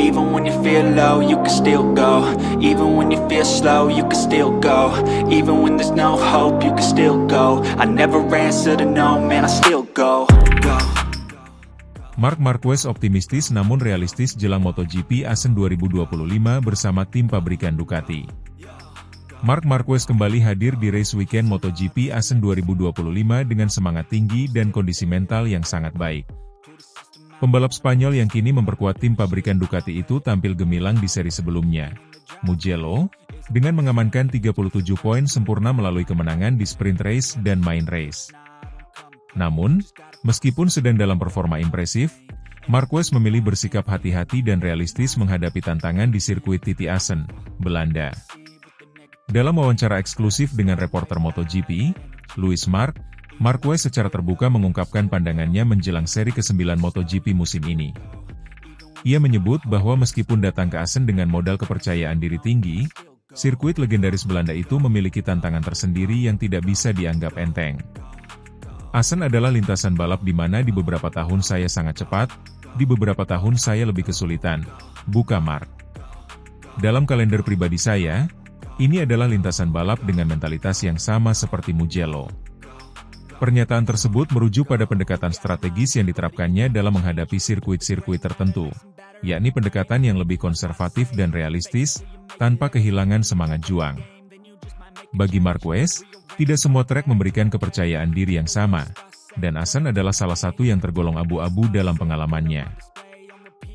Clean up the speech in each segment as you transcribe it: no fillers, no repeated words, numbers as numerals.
Even when you feel low, you can still go. Even when you feel slow, you can still go. Even when there's no hope, you can still go. I never answer to no, man, I still go. Marc Marquez optimistis namun realistis jelang MotoGP Assen 2025 bersama tim pabrikan Ducati. Marc Marquez kembali hadir di race weekend MotoGP Assen 2025 dengan semangat tinggi dan kondisi mental yang sangat baik. Pembalap Spanyol yang kini memperkuat tim pabrikan Ducati itu tampil gemilang di seri sebelumnya, Mugello, dengan mengamankan 37 poin sempurna melalui kemenangan di sprint race dan main race. Namun, meskipun sedang dalam performa impresif, Marquez memilih bersikap hati-hati dan realistis menghadapi tantangan di sirkuit Titi Assen, Belanda. Dalam wawancara eksklusif dengan reporter MotoGP, Louis Mark, Marquez secara terbuka mengungkapkan pandangannya menjelang seri ke-9 MotoGP musim ini. Ia menyebut bahwa meskipun datang ke Assen dengan modal kepercayaan diri tinggi, sirkuit legendaris Belanda itu memiliki tantangan tersendiri yang tidak bisa dianggap enteng. Assen adalah lintasan balap di mana di beberapa tahun saya sangat cepat, di beberapa tahun saya lebih kesulitan, buka Mark. Dalam kalender pribadi saya, ini adalah lintasan balap dengan mentalitas yang sama seperti Mugello. Pernyataan tersebut merujuk pada pendekatan strategis yang diterapkannya dalam menghadapi sirkuit-sirkuit tertentu, yakni pendekatan yang lebih konservatif dan realistis, tanpa kehilangan semangat juang. Bagi Marquez, tidak semua trek memberikan kepercayaan diri yang sama, dan Assen adalah salah satu yang tergolong abu-abu dalam pengalamannya.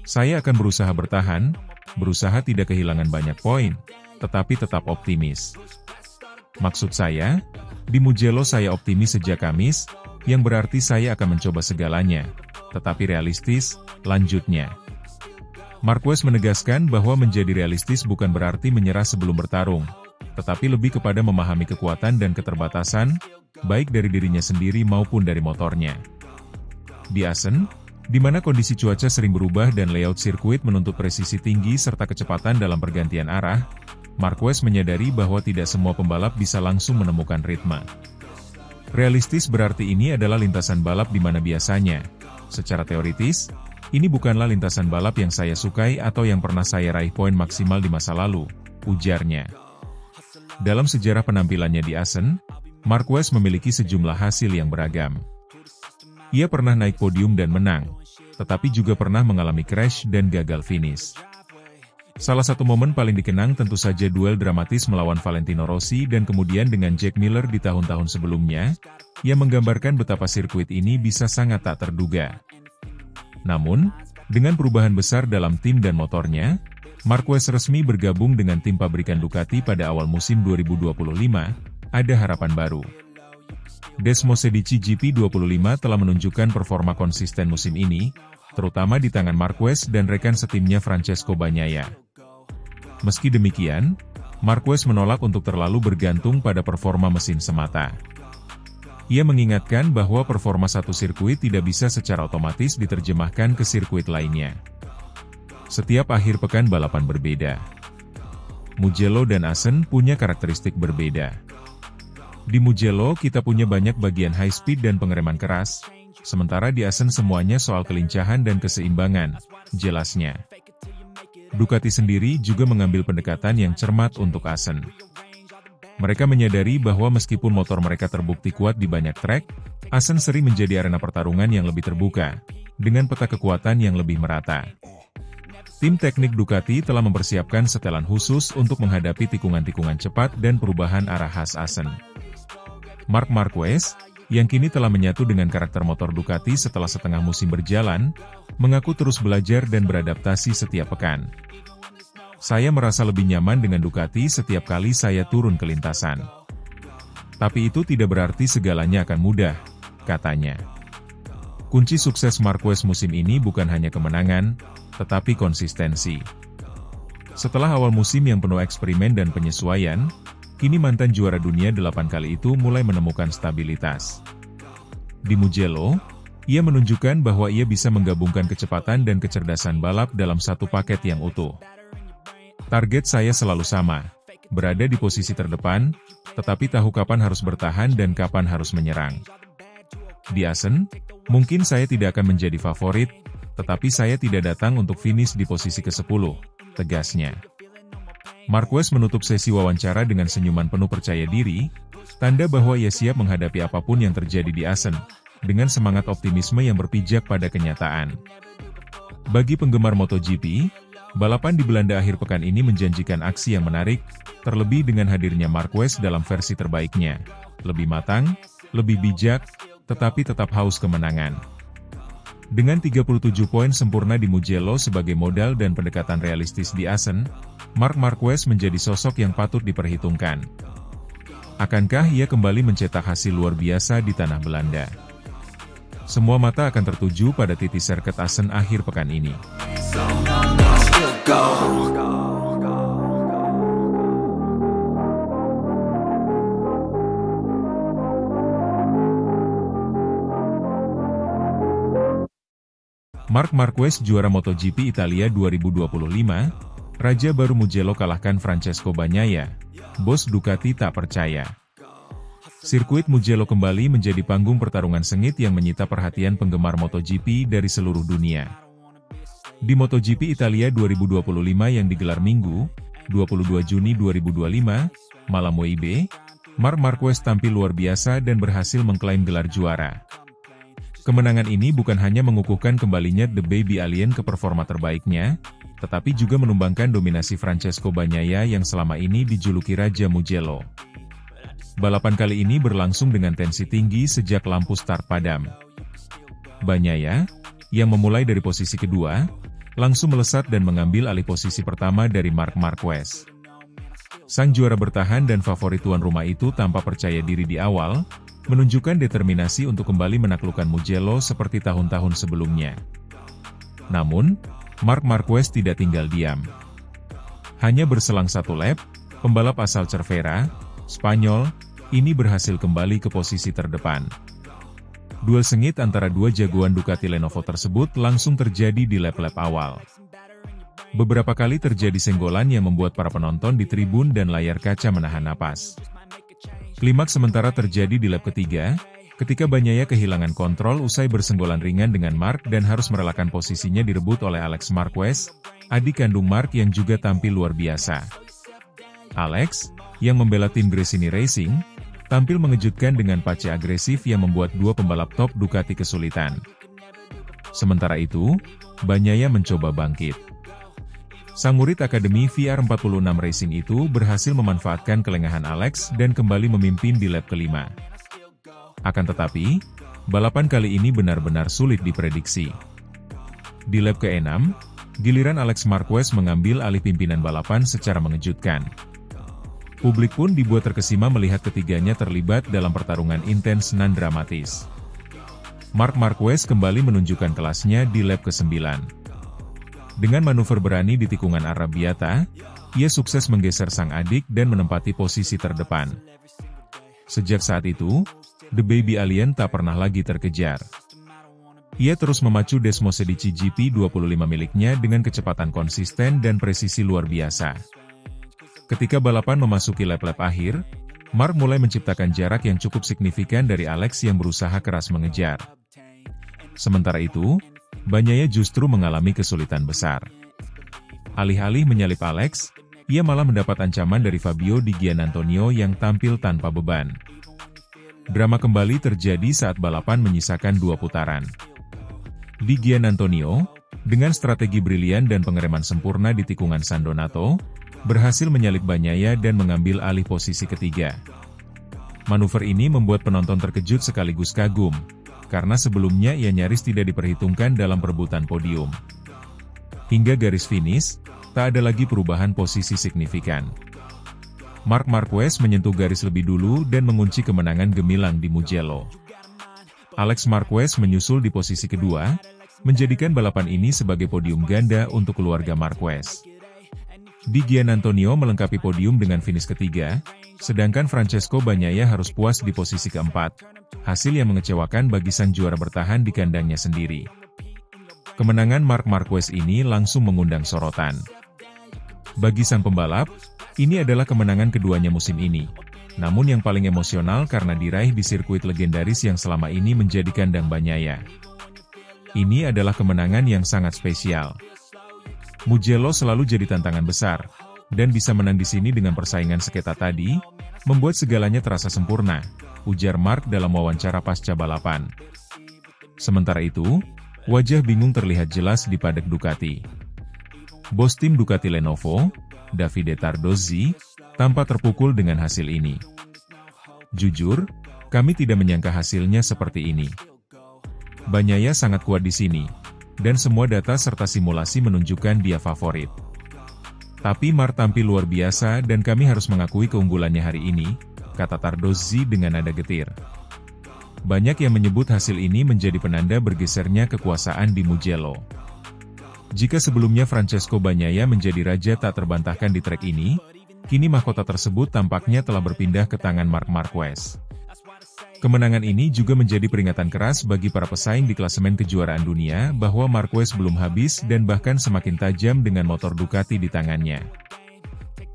Saya akan berusaha bertahan, berusaha tidak kehilangan banyak poin, tetapi tetap optimis. Maksud saya, di Mugello saya optimis sejak Kamis, yang berarti saya akan mencoba segalanya, tetapi realistis, lanjutnya. Marquez menegaskan bahwa menjadi realistis bukan berarti menyerah sebelum bertarung, tetapi lebih kepada memahami kekuatan dan keterbatasan, baik dari dirinya sendiri maupun dari motornya. Di Assen, di mana kondisi cuaca sering berubah dan layout sirkuit menuntut presisi tinggi serta kecepatan dalam pergantian arah, Marquez menyadari bahwa tidak semua pembalap bisa langsung menemukan ritme. Realistis berarti ini adalah lintasan balap di mana biasanya, secara teoritis, ini bukanlah lintasan balap yang saya sukai atau yang pernah saya raih poin maksimal di masa lalu, ujarnya. Dalam sejarah penampilannya di Assen, Marquez memiliki sejumlah hasil yang beragam. Ia pernah naik podium dan menang, tetapi juga pernah mengalami crash dan gagal finish. Salah satu momen paling dikenang tentu saja duel dramatis melawan Valentino Rossi dan kemudian dengan Jack Miller di tahun-tahun sebelumnya, yang menggambarkan betapa sirkuit ini bisa sangat tak terduga. Namun, dengan perubahan besar dalam tim dan motornya, Marquez resmi bergabung dengan tim pabrikan Ducati pada awal musim 2025, ada harapan baru. Desmosedici GP25 telah menunjukkan performa konsisten musim ini, terutama di tangan Marquez dan rekan setimnya Francesco Bagnaia. Meski demikian, Marquez menolak untuk terlalu bergantung pada performa mesin semata. Ia mengingatkan bahwa performa satu sirkuit tidak bisa secara otomatis diterjemahkan ke sirkuit lainnya. Setiap akhir pekan balapan berbeda. Mugello dan Assen punya karakteristik berbeda. Di Mugello kita punya banyak bagian high speed dan pengereman keras, sementara di Assen semuanya soal kelincahan dan keseimbangan, jelasnya. Ducati sendiri juga mengambil pendekatan yang cermat untuk Assen. Mereka menyadari bahwa meskipun motor mereka terbukti kuat di banyak trek, Assen sering menjadi arena pertarungan yang lebih terbuka, dengan peta kekuatan yang lebih merata. Tim teknik Ducati telah mempersiapkan setelan khusus untuk menghadapi tikungan-tikungan cepat dan perubahan arah khas Assen. Marc Marquez, yang kini telah menyatu dengan karakter motor Ducati setelah setengah musim berjalan, mengaku terus belajar dan beradaptasi setiap pekan. Saya merasa lebih nyaman dengan Ducati setiap kali saya turun ke lintasan. Tapi itu tidak berarti segalanya akan mudah, katanya. Kunci sukses Marquez musim ini bukan hanya kemenangan, tetapi konsistensi. Setelah awal musim yang penuh eksperimen dan penyesuaian, kini mantan juara dunia 8 kali itu mulai menemukan stabilitas. Di Mugello, ia menunjukkan bahwa ia bisa menggabungkan kecepatan dan kecerdasan balap dalam satu paket yang utuh. Target saya selalu sama, berada di posisi terdepan, tetapi tahu kapan harus bertahan dan kapan harus menyerang. Di Assen, mungkin saya tidak akan menjadi favorit, Tetapi saya tidak datang untuk finish di posisi ke-10, tegasnya. Marquez menutup sesi wawancara dengan senyuman penuh percaya diri, tanda bahwa ia siap menghadapi apapun yang terjadi di Assen, dengan semangat optimisme yang berpijak pada kenyataan. Bagi penggemar MotoGP, balapan di Belanda akhir pekan ini menjanjikan aksi yang menarik, terlebih dengan hadirnya Marquez dalam versi terbaiknya. Lebih matang, lebih bijak, tetapi tetap haus kemenangan. Dengan 37 poin sempurna di Mugello sebagai modal dan pendekatan realistis di Assen, Marc Marquez menjadi sosok yang patut diperhitungkan. Akankah ia kembali mencetak hasil luar biasa di tanah Belanda? Semua mata akan tertuju pada titik sirkuit Assen akhir pekan ini. Marc Marquez juara MotoGP Italia 2025, Raja baru Mugello kalahkan Francesco Bagnaia, bos Ducati tak percaya. Sirkuit Mugello kembali menjadi panggung pertarungan sengit yang menyita perhatian penggemar MotoGP dari seluruh dunia. Di MotoGP Italia 2025 yang digelar Minggu, 22 Juni 2025, malam WIB, Marc Marquez tampil luar biasa dan berhasil mengklaim gelar juara. Kemenangan ini bukan hanya mengukuhkan kembalinya The Baby Alien ke performa terbaiknya, tetapi juga menumbangkan dominasi Francesco Bagnaia yang selama ini dijuluki Raja Mugello. Balapan kali ini berlangsung dengan tensi tinggi sejak lampu start padam. Bagnaia, yang memulai dari posisi kedua, langsung melesat dan mengambil alih posisi pertama dari Marc Marquez. Sang juara bertahan dan favorit tuan rumah itu tanpa percaya diri di awal, menunjukkan determinasi untuk kembali menaklukkan Mugello seperti tahun-tahun sebelumnya. Namun, Marc Marquez tidak tinggal diam. Hanya berselang satu lap, pembalap asal Cervera, Spanyol, ini berhasil kembali ke posisi terdepan. Duel sengit antara dua jagoan Ducati Lenovo tersebut langsung terjadi di lap-lap awal. Beberapa kali terjadi senggolan yang membuat para penonton di tribun dan layar kaca menahan napas. Klimaks sementara terjadi di lap ketiga, ketika Bagnaia kehilangan kontrol usai bersenggolan ringan dengan Marc dan harus merelakan posisinya direbut oleh Alex Marquez, adik kandung Marc yang juga tampil luar biasa. Alex, yang membela tim Gresini Racing, tampil mengejutkan dengan pace agresif yang membuat dua pembalap top Ducati kesulitan. Sementara itu, Bagnaia mencoba bangkit. Sang murid Akademi VR46 Racing itu berhasil memanfaatkan kelengahan Alex dan kembali memimpin di lap kelima. Akan tetapi, balapan kali ini benar-benar sulit diprediksi. Di lap ke-6, giliran Alex Marquez mengambil alih pimpinan balapan secara mengejutkan. Publik pun dibuat terkesima melihat ketiganya terlibat dalam pertarungan intens nan dramatis. Marc Marquez kembali menunjukkan kelasnya di lap ke-9. Dengan manuver berani di tikungan Arrabbiata, ia sukses menggeser sang adik dan menempati posisi terdepan. Sejak saat itu, The Baby Alien tak pernah lagi terkejar. Ia terus memacu Desmosedici GP25 miliknya dengan kecepatan konsisten dan presisi luar biasa. Ketika balapan memasuki lap-lap akhir, Marc mulai menciptakan jarak yang cukup signifikan dari Alex yang berusaha keras mengejar. Sementara itu, Bagnaia justru mengalami kesulitan besar. Alih-alih menyalip Alex, ia malah mendapat ancaman dari Fabio Di Giannantonio yang tampil tanpa beban. Drama kembali terjadi saat balapan menyisakan 2 putaran. Di Giannantonio, dengan strategi brilian dan pengereman sempurna di tikungan San Donato, berhasil menyalip Bagnaia dan mengambil alih posisi ketiga. Manuver ini membuat penonton terkejut sekaligus kagum, karena sebelumnya ia nyaris tidak diperhitungkan dalam perebutan podium. Hingga garis finish, tak ada lagi perubahan posisi signifikan. Marc Marquez menyentuh garis lebih dulu dan mengunci kemenangan gemilang di Mugello. Alex Marquez menyusul di posisi kedua, menjadikan balapan ini sebagai podium ganda untuk keluarga Marquez. Di Giannantonio melengkapi podium dengan finish ketiga, sedangkan Francesco Bagnaia harus puas di posisi keempat, hasil yang mengecewakan bagi sang juara bertahan di kandangnya sendiri. Kemenangan Marc Marquez ini langsung mengundang sorotan. Bagi sang pembalap, ini adalah kemenangan keduanya musim ini, namun yang paling emosional karena diraih di sirkuit legendaris yang selama ini menjadi kandang Bagnaia. Ini adalah kemenangan yang sangat spesial. Mugello selalu jadi tantangan besar, dan bisa menang di sini dengan persaingan seketat tadi, membuat segalanya terasa sempurna, ujar Mark dalam wawancara pasca balapan. Sementara itu, wajah bingung terlihat jelas di paddock Ducati. Bos tim Ducati Lenovo, Davide Tardozzi, tampak terpukul dengan hasil ini. Jujur, kami tidak menyangka hasilnya seperti ini. Bagnaia sangat kuat di sini, dan semua data serta simulasi menunjukkan dia favorit. Tapi Mark tampil luar biasa dan kami harus mengakui keunggulannya hari ini, kata Tardozzi dengan nada getir. Banyak yang menyebut hasil ini menjadi penanda bergesernya kekuasaan di Mugello. Jika sebelumnya Francesco Bagnaia menjadi raja tak terbantahkan di trek ini, kini mahkota tersebut tampaknya telah berpindah ke tangan Marc Marquez. Kemenangan ini juga menjadi peringatan keras bagi para pesaing di klasemen kejuaraan dunia bahwa Marquez belum habis dan bahkan semakin tajam dengan motor Ducati di tangannya.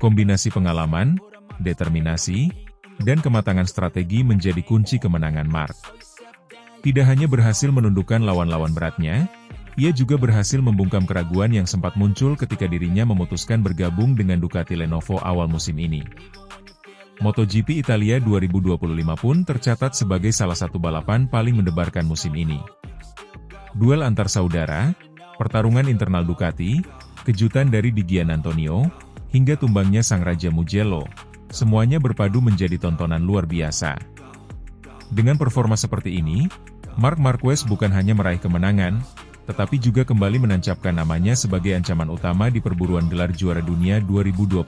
Kombinasi pengalaman, determinasi, dan kematangan strategi menjadi kunci kemenangan Marc. Tidak hanya berhasil menundukkan lawan-lawan beratnya, ia juga berhasil membungkam keraguan yang sempat muncul ketika dirinya memutuskan bergabung dengan Ducati Lenovo awal musim ini. MotoGP Italia 2025 pun tercatat sebagai salah satu balapan paling mendebarkan musim ini. Duel antar saudara, pertarungan internal Ducati, kejutan dari Di Giannantonio, hingga tumbangnya sang Raja Mugello, semuanya berpadu menjadi tontonan luar biasa. Dengan performa seperti ini, Marc Marquez bukan hanya meraih kemenangan, tetapi juga kembali menancapkan namanya sebagai ancaman utama di perburuan gelar juara dunia 2025.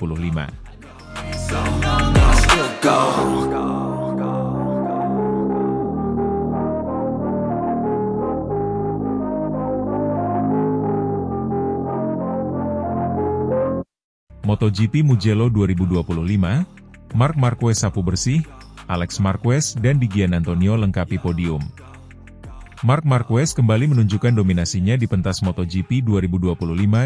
MotoGP Mugello 2025, Marc Marquez sapu bersih, Alex Marquez dan Di Giannantonio lengkapi podium. Marc Marquez kembali menunjukkan dominasinya di pentas MotoGP 2025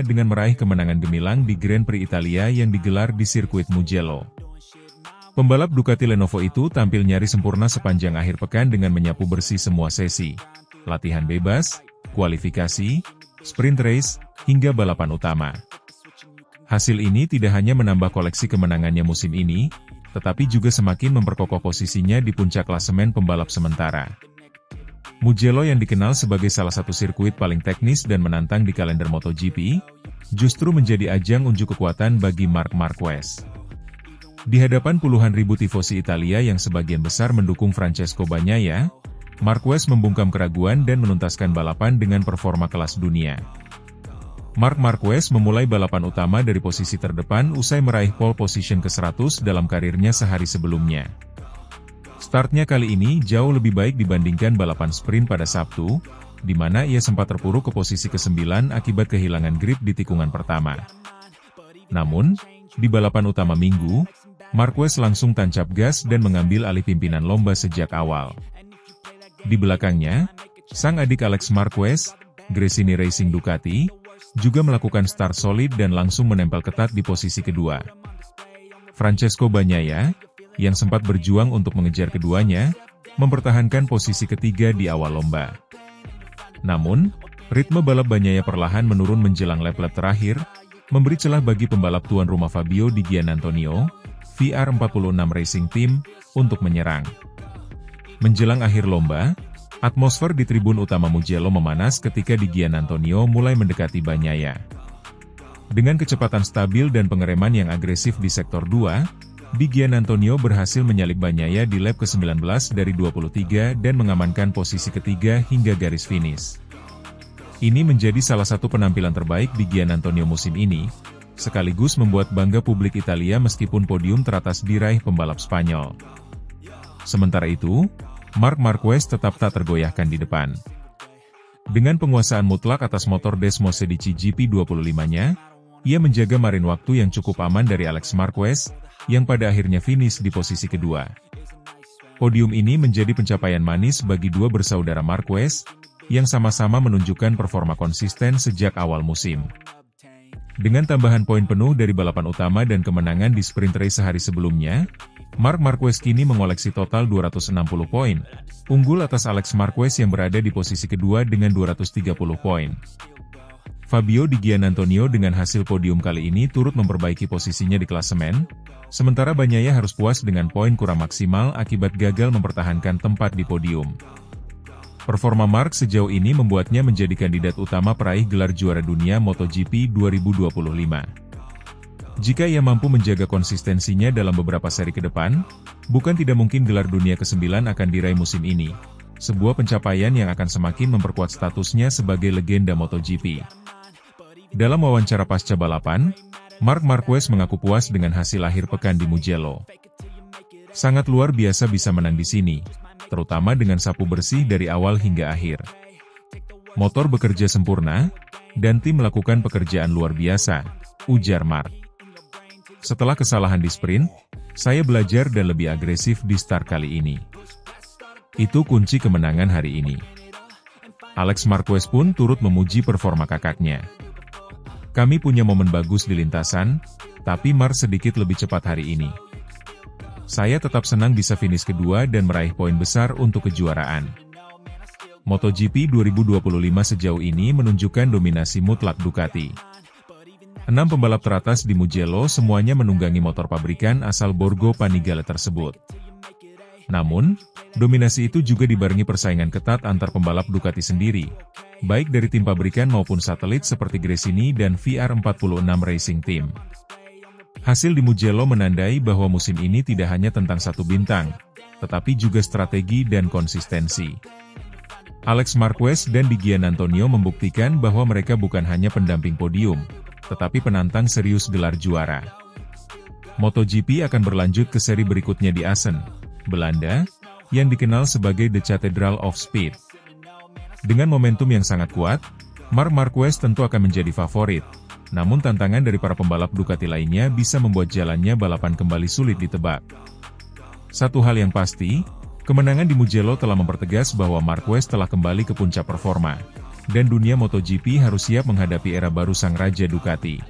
dengan meraih kemenangan gemilang di Grand Prix Italia yang digelar di sirkuit Mugello. Pembalap Ducati Lenovo itu tampil nyaris sempurna sepanjang akhir pekan dengan menyapu bersih semua sesi, latihan bebas, kualifikasi, sprint race, hingga balapan utama. Hasil ini tidak hanya menambah koleksi kemenangannya musim ini, tetapi juga semakin memperkokoh posisinya di puncak klasemen pembalap sementara. Mugello yang dikenal sebagai salah satu sirkuit paling teknis dan menantang di kalender MotoGP, justru menjadi ajang unjuk kekuatan bagi Marc Marquez. Di hadapan puluhan ribu tifosi Italia yang sebagian besar mendukung Francesco Bagnaia, Marquez membungkam keraguan dan menuntaskan balapan dengan performa kelas dunia. Marc Marquez memulai balapan utama dari posisi terdepan usai meraih pole position ke-100 dalam karirnya sehari sebelumnya. Startnya kali ini jauh lebih baik dibandingkan balapan sprint pada Sabtu, di mana ia sempat terpuruk ke posisi ke-9 akibat kehilangan grip di tikungan pertama. Namun, di balapan utama Minggu, Marquez langsung tancap gas dan mengambil alih pimpinan lomba sejak awal. Di belakangnya, sang adik Alex Marquez, Gresini Racing Ducati, juga melakukan start solid dan langsung menempel ketat di posisi kedua. Francesco Bagnaia, yang sempat berjuang untuk mengejar keduanya, mempertahankan posisi ketiga di awal lomba. Namun, ritme balap Bagnaia perlahan menurun menjelang lap-lap terakhir, memberi celah bagi pembalap tuan rumah Fabio Di Giannantonio, VR46 Racing Team, untuk menyerang. Menjelang akhir lomba, atmosfer di tribun utama Mugello memanas ketika Di Giannantonio mulai mendekati Bagnaia. Dengan kecepatan stabil dan pengereman yang agresif di sektor 2, Di Giannantonio berhasil menyalip Bagnaia di lap ke-19 dari 23 dan mengamankan posisi ketiga hingga garis finish. Ini menjadi salah satu penampilan terbaik Di Giannantonio musim ini, sekaligus membuat bangga publik Italia meskipun podium teratas diraih pembalap Spanyol. Sementara itu, Marc Marquez tetap tak tergoyahkan di depan. Dengan penguasaan mutlak atas motor Desmos Sedici GP25-nya, ia menjaga marin waktu yang cukup aman dari Alex Marquez, yang pada akhirnya finish di posisi kedua. Podium ini menjadi pencapaian manis bagi dua bersaudara Marquez, yang sama-sama menunjukkan performa konsisten sejak awal musim. Dengan tambahan poin penuh dari balapan utama dan kemenangan di sprint race sehari sebelumnya, Marc Marquez kini mengoleksi total 260 poin, unggul atas Alex Marquez yang berada di posisi kedua dengan 230 poin. Fabio Di Giannantonio dengan hasil podium kali ini turut memperbaiki posisinya di klasemen, sementara Bagnaia harus puas dengan poin kurang maksimal akibat gagal mempertahankan tempat di podium. Performa Marc sejauh ini membuatnya menjadi kandidat utama peraih gelar juara dunia MotoGP 2025. Jika ia mampu menjaga konsistensinya dalam beberapa seri ke depan, bukan tidak mungkin gelar dunia ke-9 akan diraih musim ini, sebuah pencapaian yang akan semakin memperkuat statusnya sebagai legenda MotoGP. Dalam wawancara pasca balapan, Marc Marquez mengaku puas dengan hasil akhir pekan di Mugello. Sangat luar biasa bisa menang di sini, terutama dengan sapu bersih dari awal hingga akhir. Motor bekerja sempurna, dan tim melakukan pekerjaan luar biasa, ujar Marc. Setelah kesalahan di sprint, saya belajar dan lebih agresif di start kali ini. Itu kunci kemenangan hari ini. Alex Marquez pun turut memuji performa kakaknya. Kami punya momen bagus di lintasan, tapi Marc sedikit lebih cepat hari ini. Saya tetap senang bisa finish kedua dan meraih poin besar untuk kejuaraan. MotoGP 2025 sejauh ini menunjukkan dominasi mutlak Ducati. 6 pembalap teratas di Mugello semuanya menunggangi motor pabrikan asal Borgo Panigale tersebut. Namun, dominasi itu juga dibarengi persaingan ketat antar pembalap Ducati sendiri, baik dari tim pabrikan maupun satelit seperti Gresini dan VR46 Racing Team. Hasil di Mugello menandai bahwa musim ini tidak hanya tentang satu bintang, tetapi juga strategi dan konsistensi. Alex Marquez dan Di Giannantonio membuktikan bahwa mereka bukan hanya pendamping podium, tetapi penantang serius gelar juara. MotoGP akan berlanjut ke seri berikutnya di Assen, Belanda, yang dikenal sebagai The Cathedral of Speed. Dengan momentum yang sangat kuat, Marc Marquez tentu akan menjadi favorit. Namun tantangan dari para pembalap Ducati lainnya bisa membuat jalannya balapan kembali sulit ditebak. Satu hal yang pasti, kemenangan di Mugello telah mempertegas bahwa Marquez telah kembali ke puncak performa, dan dunia MotoGP harus siap menghadapi era baru sang raja Ducati.